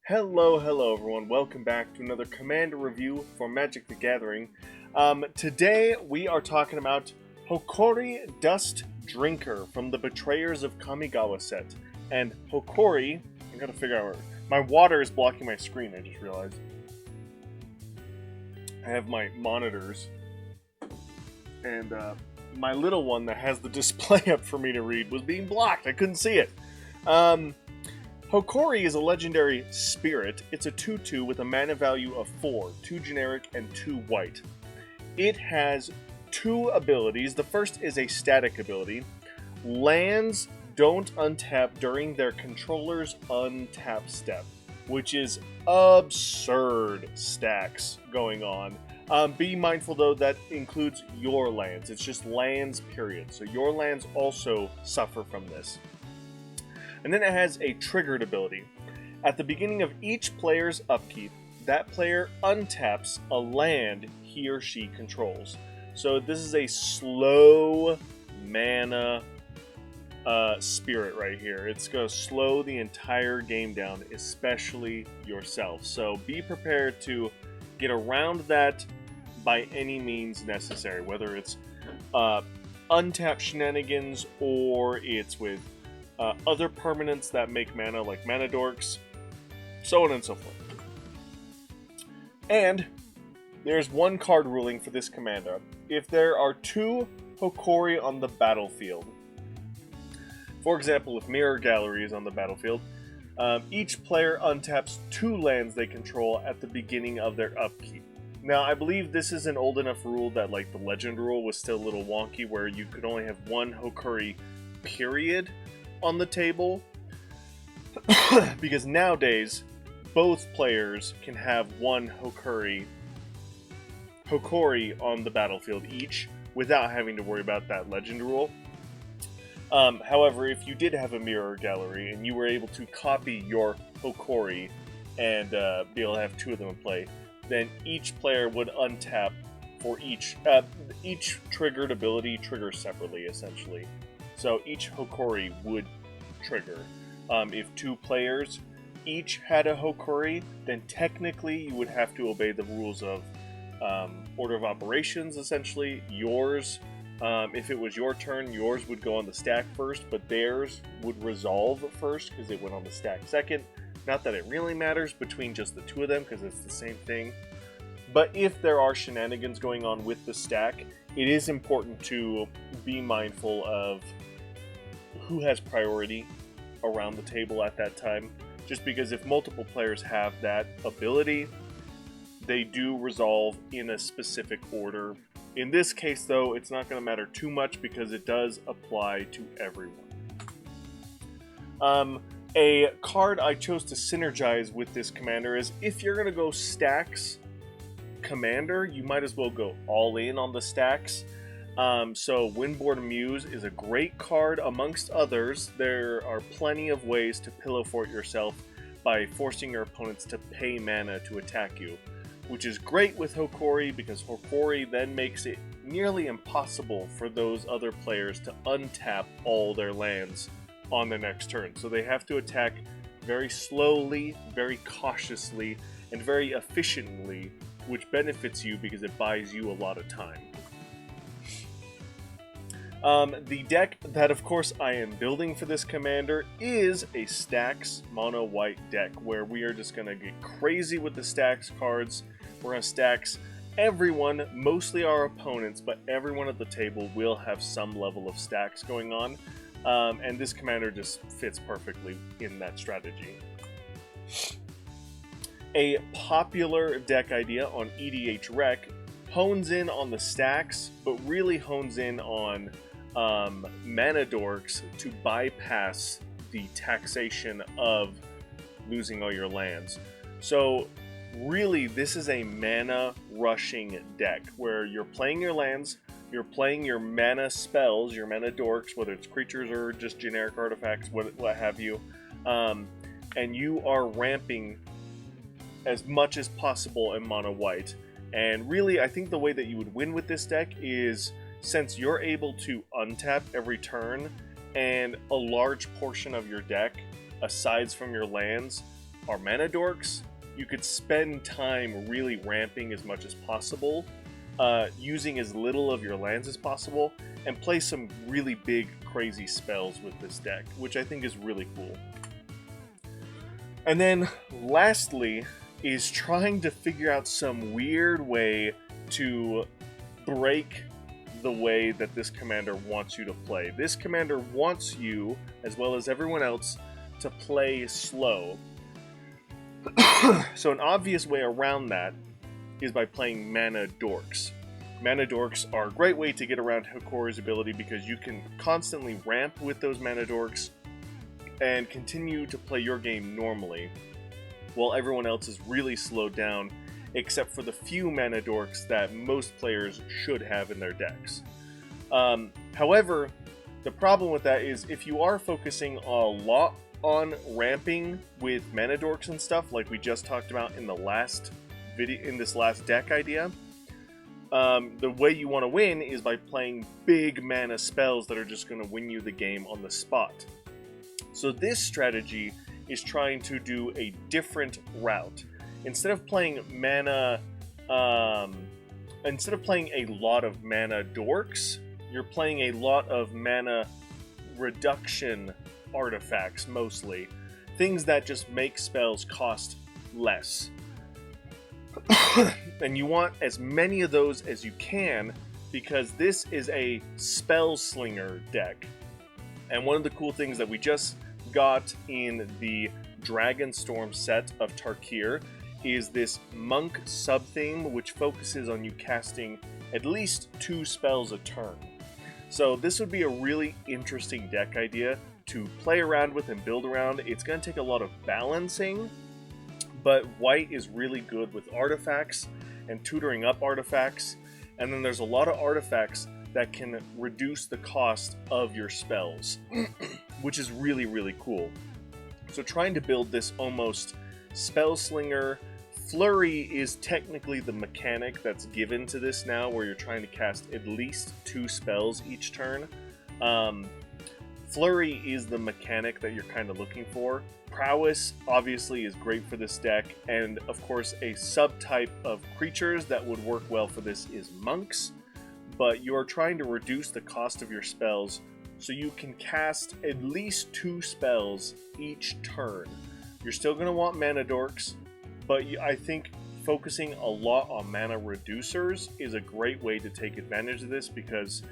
Hello everyone. Welcome back to another Commander review for Magic the Gathering. Today we are talking about Hokori Dust Drinker from the Betrayers of Kamigawa set. And Hokori, I gotta figure out, my water is blocking my screen, I just realized. I have my monitors, and my little one that has the display up for me to read was being blocked. I couldn't see it. Hokori is a legendary spirit. It's a 2/2 with a mana value of 4, 2 generic and 2 white. It has 2 abilities. The first is a static ability. Lands don't untap during their controller's untap step, which is absurd stacks going on. Be mindful though, that includes your lands. It's just lands, period. So your lands also suffer from this. And then it has a triggered ability. At the beginning of each player's upkeep, that player untaps a land he or she controls. So this is a slow mana spirit right here. It's going to slow the entire game down, especially yourself. So be prepared to get around that by any means necessary, whether it's untap shenanigans or it's with other permanents that make mana, like mana dorks, so on and so forth. And there's one card ruling for this commander. If there are 2 Hokori on the battlefield, for example, if Mirror Gallery is on the battlefield, each player untaps 2 lands they control at the beginning of their upkeep. Now, I believe this is an old enough rule that, like, the Legend rule was still a little wonky, where you could only have 1 Hokori, period, on the table, because nowadays both players can have 1 Hokori on the battlefield each without having to worry about that Legend rule. However, if you did have a Mirror Gallery and you were able to copy your Hokori and be able to have 2 of them in play, then each player would untap for each triggered ability triggers separately, essentially. So each Hokori would trigger. If 2 players each had a Hokori, then technically you would have to obey the rules of order of operations, essentially. Yours, if it was your turn, yours would go on the stack first, but theirs would resolve first because it went on the stack second. Not that it really matters between just the 2 of them, because it's the same thing. But if there are shenanigans going on with the stack, it is important to be mindful of who has priority around the table at that time. Just because if multiple players have that ability, they do resolve in a specific order. In this case, though, it's not going to matter too much because it does apply to everyone. A card I chose to synergize with this commander is, if you're going to go stacks commander, you might as well go all in on the stacks. So Windborne Muse is a great card amongst others. There are plenty of ways to pillow fort yourself by forcing your opponents to pay mana to attack you, which is great with Hokori because Hokori then makes it nearly impossible for those other players to untap all their lands on the next turn. So they have to attack very slowly, very cautiously, and very efficiently, which benefits you because it buys you a lot of time. The deck that, of course, I am building for this commander is a stacks mono white deck, where we are just going to get crazy with the stacks cards. We're going to stacks everyone, mostly our opponents, but everyone at the table will have some level of stacks going on. And this commander just fits perfectly in that strategy. A popular deck idea on EDH Rec hones in on the stacks, but really hones in on mana dorks to bypass the taxation of losing all your lands. So really, this is a mana rushing deck where you're playing your lands, you're playing your mana spells, your mana dorks, whether it's creatures or just generic artifacts, what have you, and you are ramping as much as possible in mono white. And really, I think the way that you would win with this deck is, since you're able to untap every turn, and a large portion of your deck, aside from your lands, are mana dorks, you could spend time really ramping as much as possible, using as little of your lands as possible, and play some really big, crazy spells with this deck, which I think is really cool. And then, lastly, is trying to figure out some weird way to break the way that this commander wants you to play. This commander wants you, as well as everyone else, to play slow. So an obvious way around that is by playing mana dorks. Mana dorks are a great way to get around Hokori's ability because you can constantly ramp with those mana dorks and continue to play your game normally, while everyone else is really slowed down, except for the few mana dorks that most players should have in their decks. However, the problem with that is if you are focusing a lot on ramping with mana dorks and stuff, like we just talked about in the last video, in this last deck idea, the way you want to win is by playing big mana spells that are just going to win you the game on the spot. So this strategy is trying to do a different route. Instead of playing mana, instead of playing a lot of mana dorks, you're playing a lot of mana reduction artifacts, mostly. Things that just make spells cost less. And you want as many of those as you can, because this is a spell slinger deck. And one of the cool things that we just got in the Dragonstorm set of Tarkir is this monk sub-theme, which focuses on you casting at least 2 spells a turn. So this would be a really interesting deck idea to play around with and build around. It's going to take a lot of balancing, but white is really good with artifacts and tutoring up artifacts, and then there's a lot of artifacts that can reduce the cost of your spells, which is really, really cool. So trying to build this almost spell slinger. Flurry is technically the mechanic that's given to this now, where you're trying to cast at least 2 spells each turn. Flurry is the mechanic that you're kind of looking for. Prowess, obviously, is great for this deck, and of course a subtype of creatures that would work well for this is monks, but you're trying to reduce the cost of your spells so you can cast at least 2 spells each turn. You're still going to want mana dorks, but I think focusing a lot on mana reducers is a great way to take advantage of this, because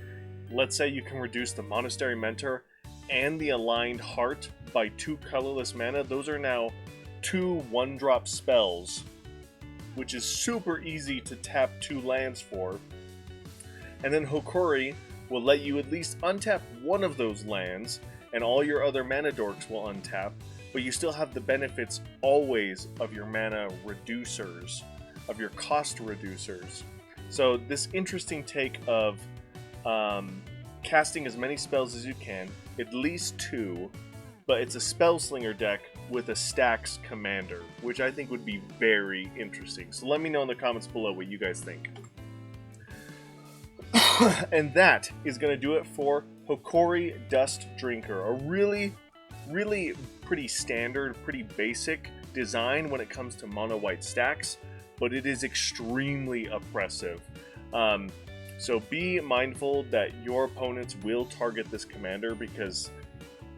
let's say you can reduce the Monastery Mentor and the Aligned Heart by 2 colorless mana. Those are now 2 1-drop spells, which is super easy to tap 2 lands for. And then Hokori will let you at least untap one of those lands, and all your other mana dorks will untap, but you still have the benefits always of your mana reducers, of your cost reducers. So this interesting take of casting as many spells as you can, at least 2, but it's a spell slinger deck with a stax commander, which I think would be very interesting. So let me know in the comments below what you guys think. And that is going to do it for Hokori Dust Drinker. A really pretty standard, pretty basic design when it comes to mono white stacks, but it is extremely oppressive. So be mindful that your opponents will target this commander, because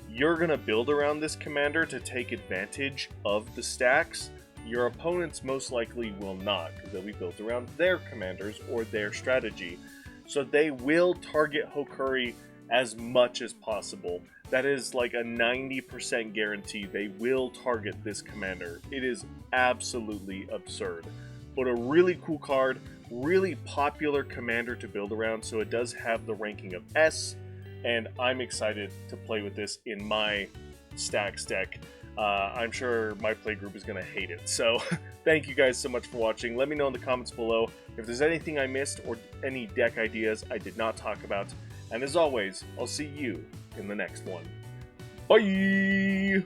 you're going to build around this commander to take advantage of the stacks. Your opponents most likely will not, because they'll be built around their commanders or their strategy. So they will target Hokori as much as possible. That is like a 90% guarantee they will target this commander. It is absolutely absurd. But a really cool card, really popular commander to build around, so it does have the ranking of S, and I'm excited to play with this in my stacks deck. I'm sure my playgroup is going to hate it. So thank you guys so much for watching. Let me know in the comments below if there's anything I missed or any deck ideas I did not talk about. And as always, I'll see you in the next one. Bye!